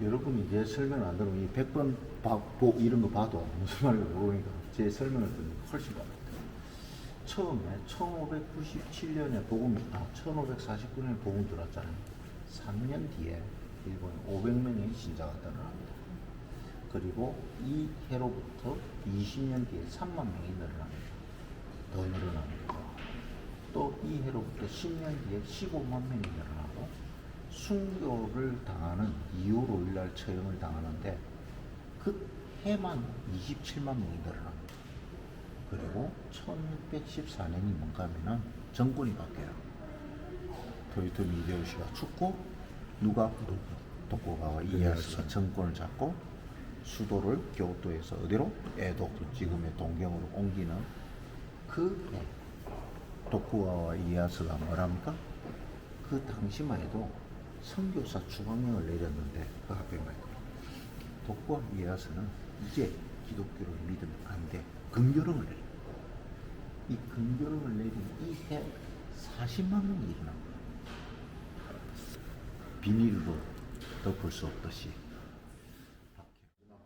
여러분이 제 설명을 안 들으면 이 100번 이런 거 봐도 무슨 말인지 모르니까 제 설명을 듣는 게 훨씬 빠릅니다. 처음에 1597년에 1549년에 복음 들었잖아요. 3년 뒤에 일본에 500명의 신자가 늘어납니다. 그리고 이 해로부터 20년 뒤에 3만 명이 늘어납니다. 더 늘어납니다. 또 이 해로부터 10년 뒤에 15만 명이 늘어나고 순교를 당하는 2월 5일 날 처형을 당하는데 그 해만 27만 명이 늘어납니다. 그리고 1614년이 뭔가 하면은 정권이 바뀌어요. 토요토미 히데요시가 죽고 누가 도쿠가와 이에야스가 정권을 잡고 수도를 교토에서 어디로? 에도, 지금의 동경으로 옮기는 그 도쿠가와 이에야스가 뭐랍니까? 그 당시만 해도 선교사 추방령을 내렸는데 그 앞에 말이야. 도쿠가와 이에야스는 이제 기독교를 믿으면 안 돼. 금교령을 내려. 이 금교령을 내린 이 해 40만 명이 일어난 거예요. 비닐로 덮을 수 없듯이.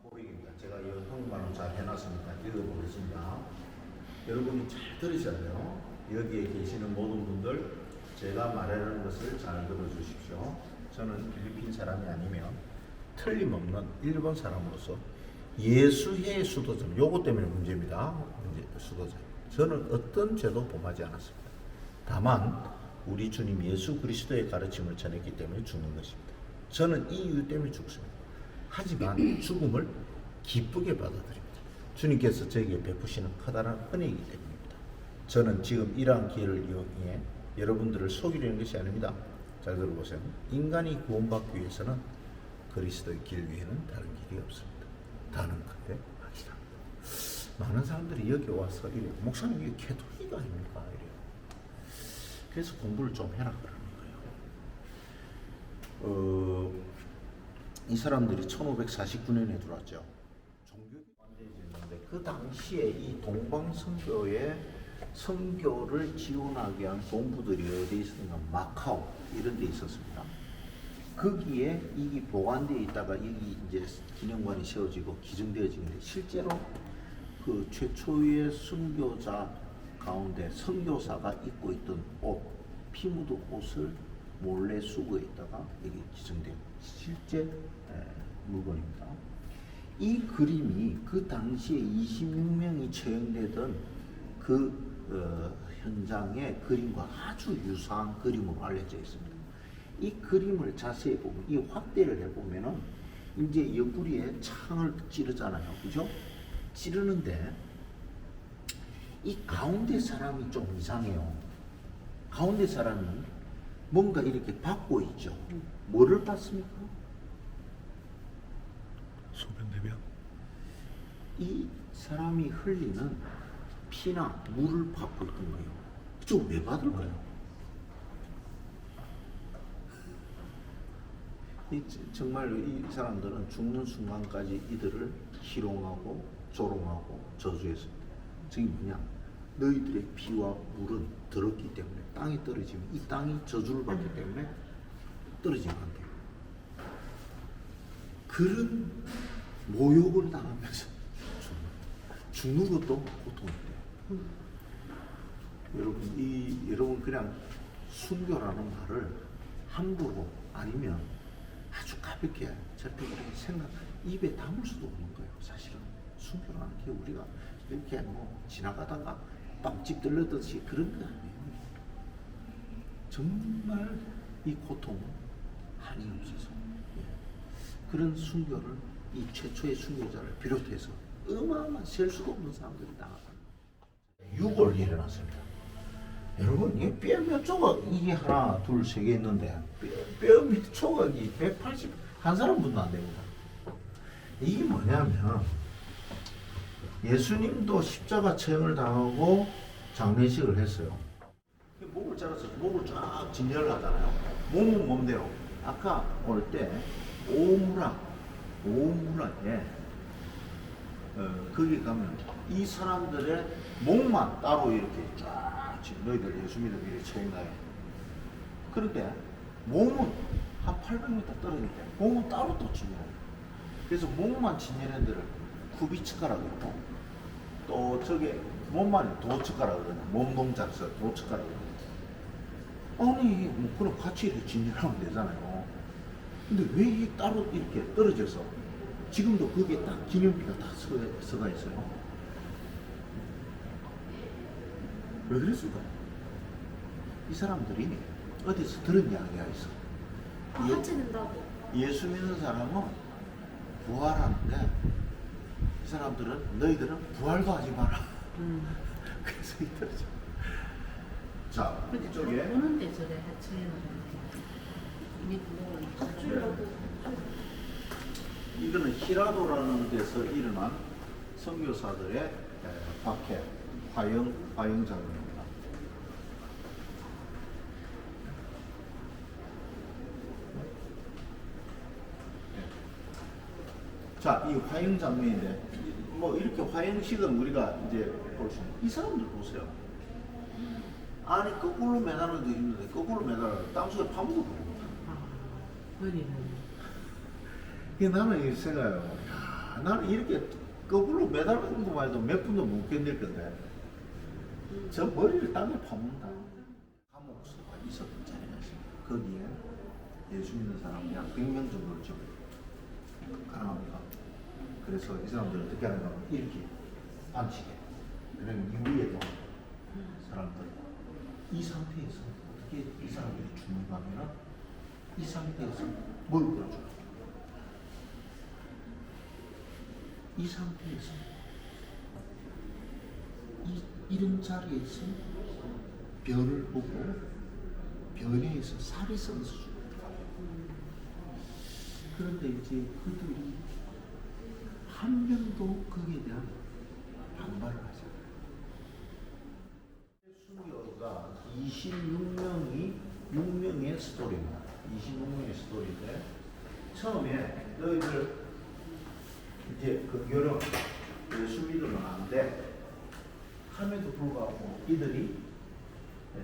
고백입니다. 제가 이 한국말로 잘 해놨으니까 읽어보겠습니다. 여러분이 잘 들으셔야 돼요. 여기에 계시는 모든 분들 제가 말하는 것을 잘 들어주십시오. 저는 필리핀 사람이 아니면 틀림없는 일본 사람으로서 예수의 수도점, 요거 때문에 문제입니다. 수도점. 저는 어떤 죄도 범하지 않았습니다. 다만 우리 주님 예수 그리스도의 가르침을 전했기 때문에 죽는 것입니다. 저는 이 이유 때문에 죽습니다. 하지만 죽음을 기쁘게 받아들입니다. 주님께서 저에게 베푸시는 커다란 은혜이기 때문입니다. 저는 지금 이러한 기회를 이용해 여러분들을 속이려는 것이 아닙니다. 잘 들어보세요. 인간이 구원받기 위해서는 그리스도의 길 위에는 다른 길이 없습니다. 다른컨대 아니라. 많은 사람들이 여기 와서 이래 목사님 이게 개토리가 아닙니까? 이래요. 그래서 공부를 좀 해라 그러는 거예요. 이 사람들이 1549년에 들어왔죠. 종교가 완전해졌는데 그 당시에 이 동방선교의 선교를 지원하기 위한 본부들이 어디에 있었는가? 마카오 이런 데 있었습니다. 거기에 이게 보관되어 있다가 여기 이제 기념관이 세워지고 기증되어지는데 실제로 그 최초의 선교자 가운데 선교사가 입고 있던 옷, 피 묻은 옷을 몰래 수거해 있다가 여기 기증된 실제 물건입니다. 이 그림이 그 당시에 26명이 처형되던 그 현장의 그림과 아주 유사한 그림으로 알려져 있습니다. 이 그림을 자세히 보면, 이 확대를 해보면은 이제 옆구리에 창을 찌르잖아요. 그죠? 찌르는데 이 가운데 사람이 좀 이상해요. 가운데 사람이 뭔가 이렇게 받고 있죠. 뭐를 받습니까? 소변 대변. 이 사람이 흘리는 피나 물을 받고 있던 거예요. 그쪽 왜 받을까요? 정말로 이 사람들은 죽는 순간까지 이들을 희롱하고 조롱하고 저주했습니다. 저게 뭐냐? 너희들의 피와 물은 더럽기 때문에 땅에 떨어지면 이 땅이 저주를 받기 때문에 떨어지면 안 돼요. 그런 모욕을 당하면서 죽는 것도 고통인데 여러분 그냥 순교라는 말을 함부로 아니면 아주 가볍게 절대 그렇게 입에 담을 수도 없는 거예요. 사실은 순교라는 게 우리가 이렇게 뭐 지나가다가 빵집 들르듯이 그런 거 아니에요. 정말 이 고통은 한이 없어서 그런 순교를 이 최초의 순교자를 비롯해서 어마어마한 셀 수도 없는 사람들이 나가는 6월 일어났습니다. 여러분 이게 뼈 몇 조각 이게 하나 둘 세 개 있는데 뼈 몇 조각이 180 한 사람분도 안 됩니다. 이게 뭐냐면 예수님도 십자가 처형을 당하고 장례식을 했어요. 목을 잘라서 목을 쫙 진열을 하잖아요. 몸은 몸대로. 아까 올 때 오무라에 거기 가면 이 사람들의 목만 따로 이렇게 쫙 너희들 예수 믿으면 이렇게 처형나요. 그런데 몸은 한 800m 떨어진대. 몸은 따로 또 진열해. 그래서 몸만 진열한 데를 쿠비츠카라고 그러고, 또 저게 몸만 도츠카라고 그러네. 몸 동작서 도츠카라고 그러네. 아니 뭐 그럼 같이 이렇게 진열하면 되잖아요. 근데 왜 이 따로 이렇게 떨어져서 지금도 거기에 딱 기념비가 다 서가 있어요. 왜 그랬을까? 이 사람들이 어디서 들은 이야기가 있어. 같이 된다고. 예수 믿는 사람은 부활하는데 이 사람들은 너희들은 부활도 하지 마라. 그래서 이 떨어져. 자, 이쪽에 보는데 저래 해체는 이미 보고 이거는 히라도라는 데서 일어난 선교사들의 박해, 화영 장면입니다. 자, 이 화영 장면인데, 뭐 이렇게 화영식은 우리가 이제 볼 수 있는, 이 사람들 보세요. 아니, 거꾸로 매달아도 힘든데, 거꾸로 매달아도 땅속에 파묻어 버립니다. 거리는 이 나는 이 생각해요. 야, 나는 이렇게 거꾸로 매달리는 것만 해도 몇 분도 못 견딜 건데, 저 머리를 땅에 파묻는다. 감옥수가 있었던 자리였습니다. 거기에 예수 믿는 사람이 약 100명 정도를 지금 가능합니다. 그래서 이 사람들은 어떻게 하는가 하면 이렇게 반칙해. 그러면 이후에도 사람들 이 상태에서 어떻게 이 사람들이 죽는가 하면 이 상태에서 뭘 끌어줘요? 이 상태에서 이런 자리에서 별을 보고 별에서 살이 썩어서 죽는다. 그런데 이제 그들이 한 명도 거기에 대한 반발을 하지 않아요. 순교가 6명의 스토리입니다. 26명의 스토리인데, 처음에 너희들 이제 그 여름 예수 믿으면 안 돼. 함에도 불구하고 이들이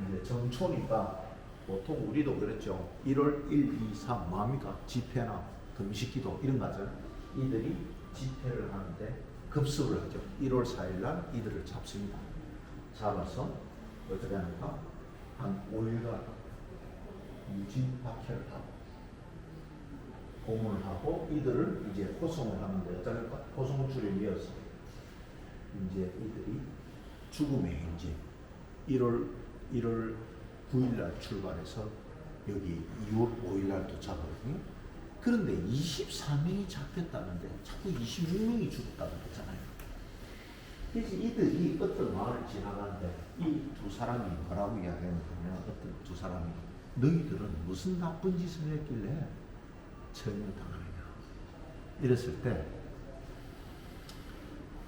이제 정초니까 보통 우리도 그랬죠. 1월 1, 2, 3 뭡니까? 집회나 금식기도 이런 거죠. 이들이 집회를 하는데 급습을 하죠. 1월 4일 날 이들을 잡습니다. 잡아서 어떻게 하는가? 한 5일간 유진 박해를 하고 고문을 하고 이들을 이제 호송을 하는데 어떻게 할까? 호송줄에 이어서 이제 이들이 죽음의 행진 1월 9일 날 출발해서 여기 2월 5일 날 도착하거든요. 그런데 24명이 잡혔다는데 자꾸 26명이 죽었다고 그랬잖아요. 그래서 이들이 어떤 마을을 지나가는데 이 두 사람이 뭐라고 이야기하냐면, 어떤 두 사람이 너희들은 무슨 나쁜 짓을 했길래 처형을 당하느냐 이랬을 때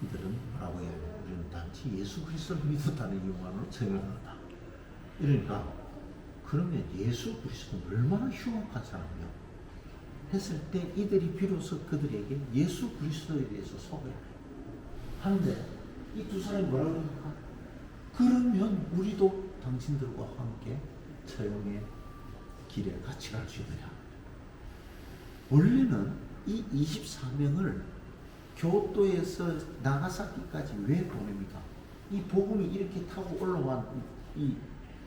이들은 뭐라고 이야기하냐면, 우리는 단지 예수 그리스도를 믿었다는 이유만으로 처형을 당한다. 이러니까 그러면 예수 그리스도는 얼마나 흉악한 사람이냐 했을 때 이들이 비로소 그들에게 예수 그리스도에 대해서 소개를 하는데, 이 두 사람이 뭐라고 합니까? 그러면 우리도 당신들과 함께 처형의 길에 같이 갈 수 있느냐. 원래는 이 24명을 교토에서 나가사키까지 왜 보냅니까? 이 복음이 이렇게 타고 올라간 이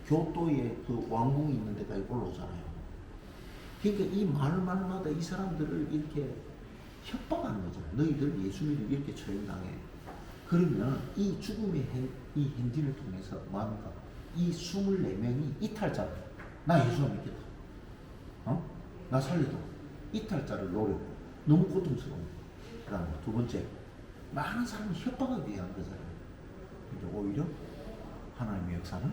교토에 그 왕궁이 있는 데까지 올라오잖아요. 그러니까 이 말마다 이 사람들을 이렇게 협박하는 거죠. 너희들 예수 믿으면 이렇게 처형당해. 그러면 이 죽음의 이 행진을 통해서 뭐합니까? 이 24명이 이탈자들. 나 예수 안 믿겠다. 나 살려도. 이탈자를 노리고 너무 고통스러운. 그 다음에 두 번째, 많은 사람이 협박하기 위한 거잖아요. 근데 오히려 하나님의 역사는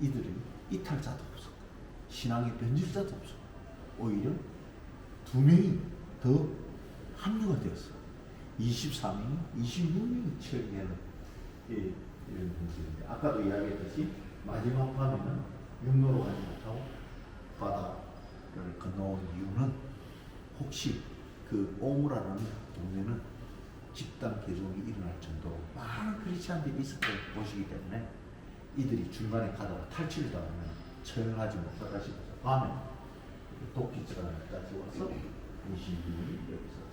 이들이 이탈자도 없어. 신앙의 변질자도 없어. 오히려 2명이 더 합류가 되었어. 24명이 26명이 처리하는 이런 현실인데, 아까도 이야기했듯이 마지막 밤에는 육로로 가지 못하고 바다를 건너온 이유는 혹시 그 오무라라는 동네는 집단 개종이 일어날 정도로 많은 크리스찬들이 있었던 곳이기 때문에 이들이 중간에 가다가 탈취를 당하면 처형하지 못하다 싶어서 밤에 도끼질까지 와서 인신이 여기서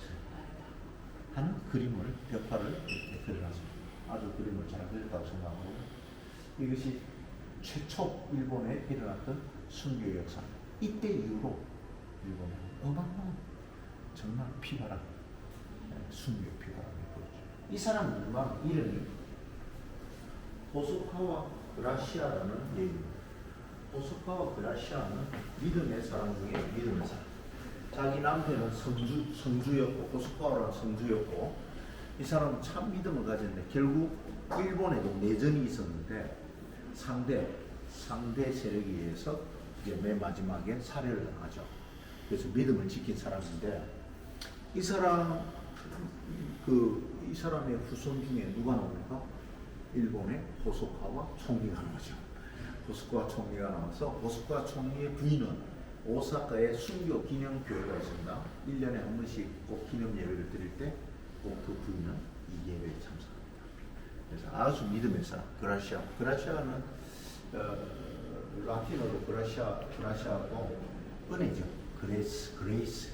하는 그림을 벽화를 이렇게 그려놨습니다. 아주 그림을 잘 그렸다고 생각하고 이것이 최초 일본에 일어났던 순교 역사. 이때 이후로 일본은 어마어마한 정말 피바람, 순교 피바람이 불었죠. 이 사람 누가 이름이 호소카와 그라시아라는 얘기입니다. 호소카와 그라시아는 믿음의 사람 중에 믿음의 사람. 자기 남편은 성주였고 호소카와라는 성주였고 이 사람은 참 믿음을 가졌는데 결국 일본에도 내전이 있었는데 상대 세력에 의해서 이제 맨 마지막에 살해를 당하죠. 그래서 믿음을 지킨 사람인데 이 사람의 후손 중에 누가 나옵니까? 일본의 호소카와 총리가 나오죠. 호소카와 총리가 나와서 호소카와 총리의 부인은 오사카에 순교 기념 교회가 있습니다. 1년에 한 번씩 꼭 기념 예배를 드릴 때 꼭 그 부인은 이 예배에 참석합니다. 그래서 아주 믿음의 사람 그라시아는 라틴어로 그라시아고 은혜죠. 그레이스